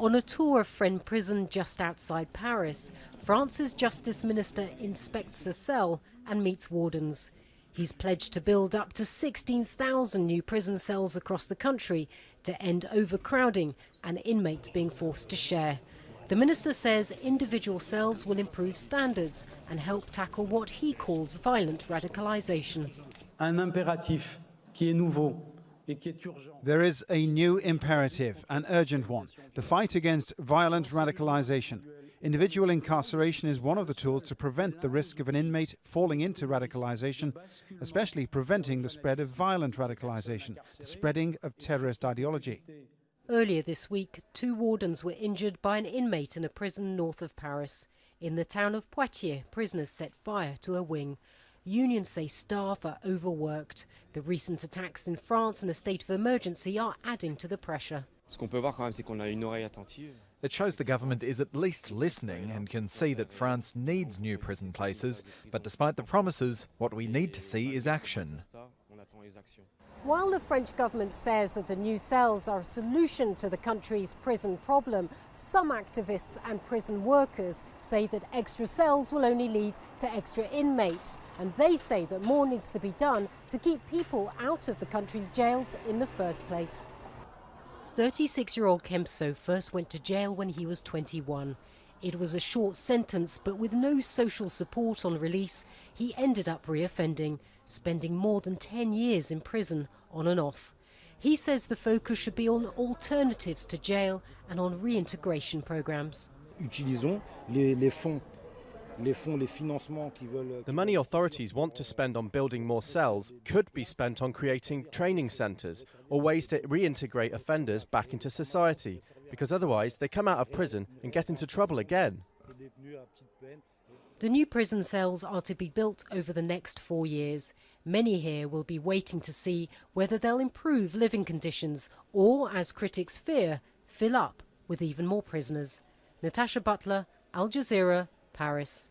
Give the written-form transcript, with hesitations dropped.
On a tour of Fresnes prison just outside Paris, France's Justice Minister inspects a cell and meets wardens. He's pledged to build up to 16,000 new prison cells across the country to end overcrowding and inmates being forced to share. The minister says individual cells will improve standards and help tackle what he calls violent radicalisation. Un impératif qui est nouveau. There is a new imperative, an urgent one, the fight against violent radicalisation. Individual incarceration is one of the tools to prevent the risk of an inmate falling into radicalisation, especially preventing the spread of violent radicalisation, the spreading of terrorist ideology. Earlier this week, 2 wardens were injured by an inmate in a prison north of Paris. In the town of Poitiers, prisoners set fire to a wing. Unions say staff are overworked. The recent attacks in France and a state of emergency are adding to the pressure. It shows the government is at least listening and can see that France needs new prison places, but despite the promises, what we need to see is action. While the French government says that the new cells are a solution to the country's prison problem, some activists and prison workers say that extra cells will only lead to extra inmates, and they say that more needs to be done to keep people out of the country's jails in the first place. 36-year-old Kempso first went to jail when he was 21. It was a short sentence, but with no social support on release, he ended up reoffending, spending more than 10 years in prison on and off. He says the focus should be on alternatives to jail and on reintegration programs. The money authorities want to spend on building more cells could be spent on creating training centres or ways to reintegrate offenders back into society, because otherwise they come out of prison and get into trouble again. The new prison cells are to be built over the next 4 years. Many here will be waiting to see whether they'll improve living conditions or, as critics fear, fill up with even more prisoners. Natasha Butler, Al Jazeera, Paris.